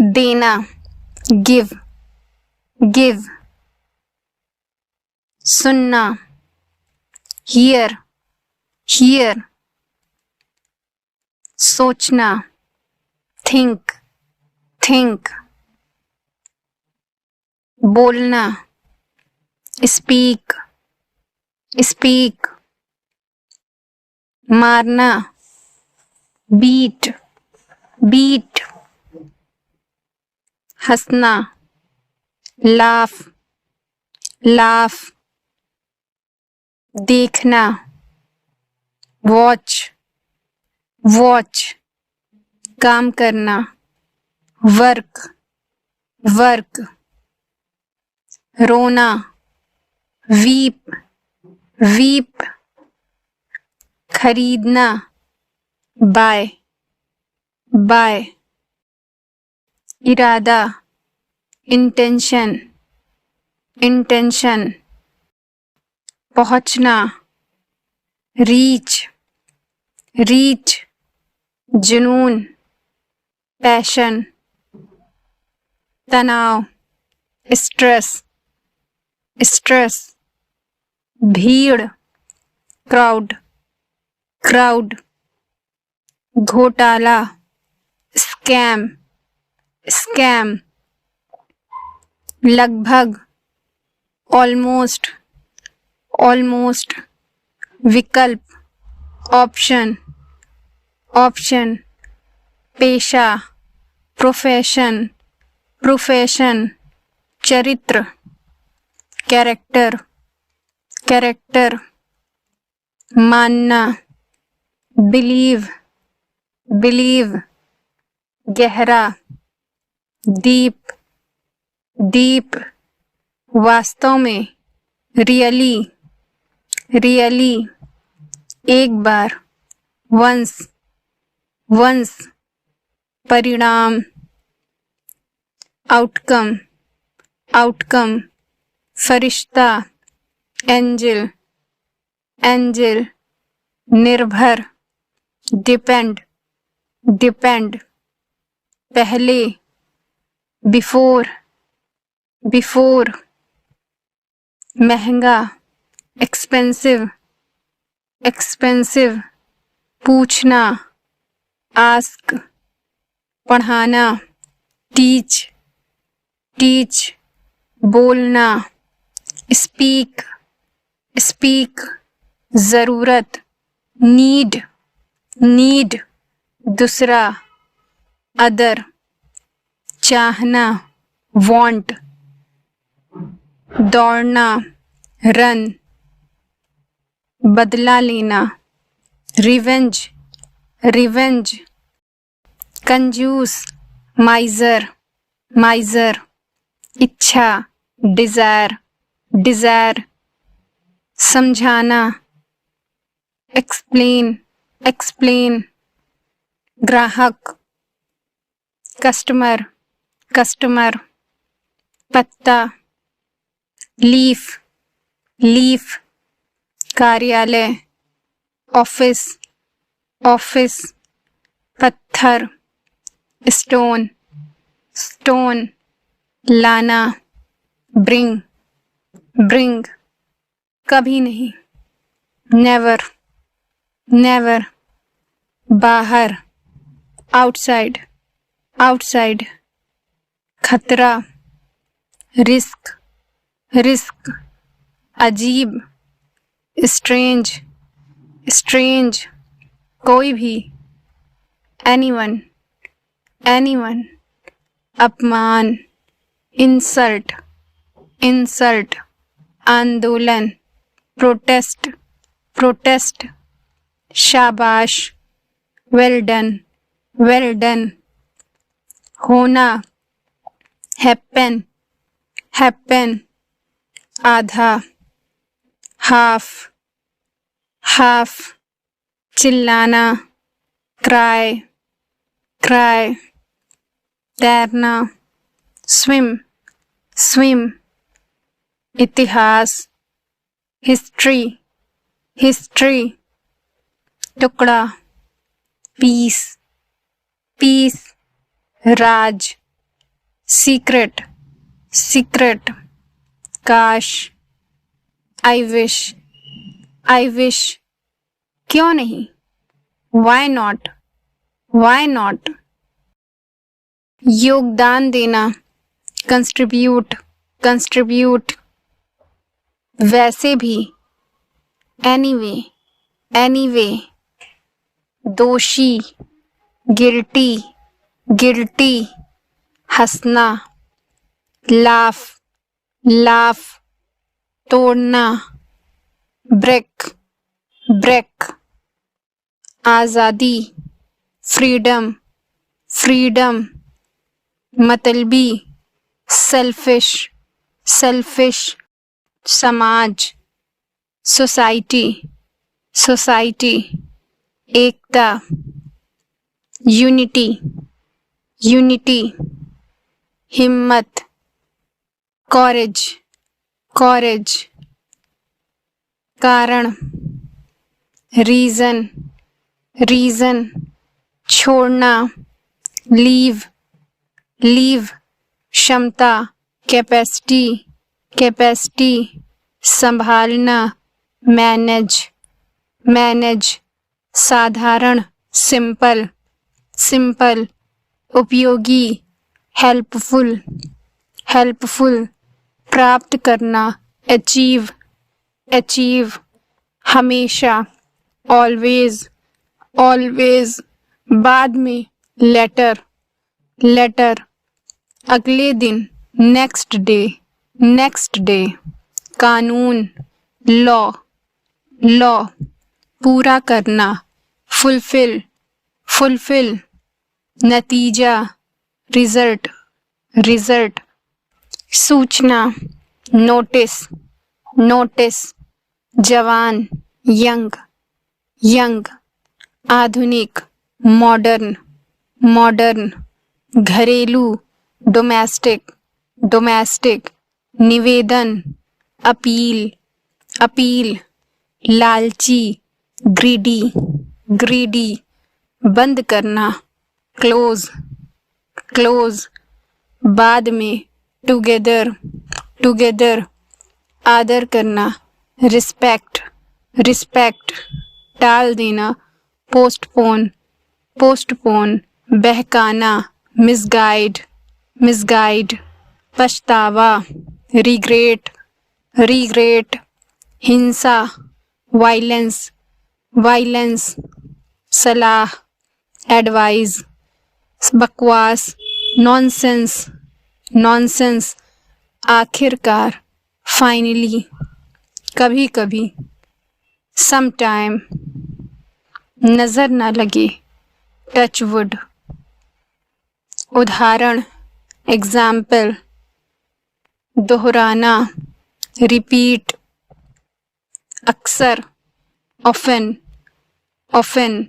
देना, give, give. सुनना, here, here. सोचना, थिंक, थिंक। बोलना, स्पीक, स्पीक। मारना, बीट, बीट। हंसना, लाफ, लाफ। देखना, वॉच, वॉच। काम करना, वर्क, वर्क। रोना, वीप, वीप। खरीदना, बाय, बाय। इरादा, इंटेंशन, इंटेंशन। पहुंचना, रीच, रीच। जुनून, पैशन। तनाव, स्ट्रेस, स्ट्रेस। भीड़, क्राउड, क्राउड। घोटाला, स्कैम, स्कैम। लगभग, ऑलमोस्ट, ऑलमोस्ट। विकल्प, ऑप्शन, ऑप्शन। पेशा, प्रोफेशन, प्रोफेशन। चरित्र, कैरेक्टर, कैरेक्टर। मानना, बिलीव, बिलीव। गहरा, डीप, डीप। वास्तव में, रियली, रियली। एक बार, वंस, वंस। परिणाम, आउटकम, आउटकम। फरिश्ता, एंजल, एंजल। निर्भर, डिपेंड, डिपेंड। पहले, बिफोर, बिफोर। महंगा, एक्सपेंसिव, एक्सपेंसिव। पूछना, आस्क। पढ़ाना, टीच, टीच। बोलना, स्पीक, स्पीक। जरूरत, नीड, नीड। दूसरा, अदर। चाहना, वांट। दौड़ना, रन। बदला लेना, रिवेंज, रिवेंज। कंजूस, माइजर, माइजर। इच्छा, डिजायर, डिजायर। समझाना, एक्सप्लेन, एक्सप्लेन। ग्राहक, कस्टमर, कस्टमर। पत्ता, लीफ, लीफ। कार्यालय, ऑफिस, ऑफिस। पत्थर, स्टोन, स्टोन। लाना, ब्रिंग, ब्रिंग। कभी नहीं, नेवर, नेवर। बाहर, आउटसाइड, आउटसाइड। खतरा, रिस्क, रिस्क। अजीब, स्ट्रेंज, स्ट्रेंज। कोई भी, एनीवन, एनीवन। अपमान, इंसल्ट, इंसल्ट। आंदोलन, प्रोटेस्ट, प्रोटेस्ट। शाबाश, वेल डन, वेल डन। होना, हैपन, हैपन। आधा, हाफ, हाफ। चिल्लाना, क्राई, क्राई। तैरना, स्विम, स्विम। इतिहास, हिस्ट्री, हिस्ट्री। टुकड़ा, पीस, पीस। राज, सीक्रेट, सीक्रेट, काश, आई विश, क्यों नहीं, वाई नॉट, वाई नॉट, योगदान देना, कंट्रीब्यूट, कंट्रीब्यूट, वैसे भी, एनीवे, एनीवे, दोषी, गिल्टी, गिल्टी, हंसना, लाफ, लाफ, तोड़ना, ब्रेक, ब्रेक, आज़ादी, फ्रीडम, फ्रीडम, मतलबी, सेल्फिश, सेल्फिश, समाज, सोसाइटी, सोसाइटी, एकता, यूनिटी, यूनिटी, हिम्मत, कॉरेज, कॉरेज, कारण, रीजन, रीजन, छोड़ना, लीव, लीव, क्षमता, कैपेसिटी, कैपेसिटी, संभालना, मैनेज, मैनेज, साधारण, सिंपल, सिंपल, उपयोगी, हेल्पफुल, हेल्पफुल, प्राप्त करना, अचीव, अचीव, हमेशा, ऑलवेज, ऑलवेज, बाद में, लेटर, लेटर, अगले दिन, नेक्स्ट डे, नेक्स्ट डे, कानून, लॉ, लॉ, पूरा करना, फुलफिल, फुलफिल, नतीजा, रिजल्ट, रिजल्ट, सूचना, नोटिस, नोटिस, जवान, यंग, यंग, आधुनिक, मॉडर्न, मॉडर्न, घरेलू, डोमेस्टिक, डोमेस्टिक, निवेदन, अपील, अपील, लालची, ग्रीडी, ग्रीडी, बंद करना, क्लोज, क्लोज, बाद में, टुगेदर, टुगेदर, आदर करना, रिस्पेक्ट, रिस्पेक्ट, टाल देना, पोस्टपोन, पोस्टपोन, बहकाना, मिसगाइड, मिसगाइड, पछतावा, रिग्रेट, रिग्रेट, हिंसा, वायलेंस, वायलेंस, सलाह, एडवाइस, बकवास, नॉनसेंस, नॉनसेंस, आखिरकार, फाइनली, कभी कभी, समटाइम, नजर न लगे, टचवुड, उदाहरण, एग्जाम्पल, दोहराना, रिपीट, अक्सर, ऑफन, ऑफन,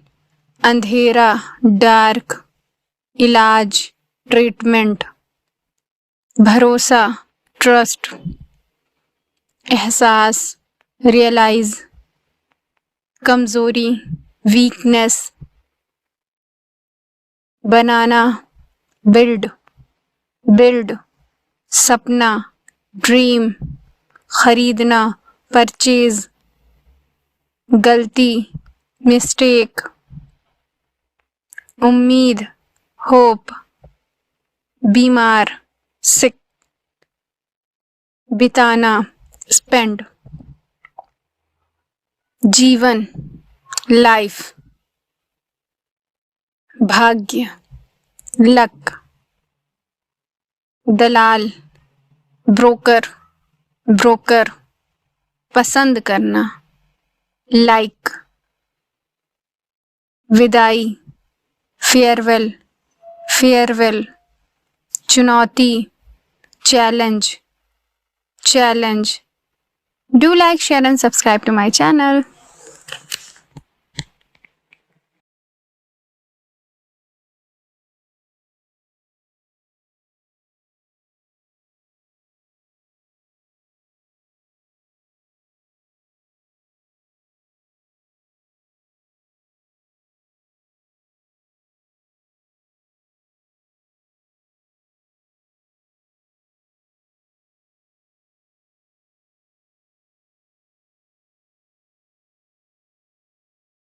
अंधेरा, डार्क, इलाज, ट्रीटमेंट, भरोसा, ट्रस्ट, एहसास, रियलाइज, कमजोरी, वीकनेस, बनाना, बिल्ड, बिल्ड, सपना, ड्रीम, खरीदना, परचेज, गलती, मिस्टेक, उम्मीद, होप, बीमार, सिक, बिताना, स्पेंड, जीवन, लाइफ, भाग्य, लक, दलाल, ब्रोकर, ब्रोकर, पसंद करना, लाइक, विदाई, फेयरवेल, फेयरवेल, चुनौती, challenge, challenge. Do like, share and subscribe to my channel.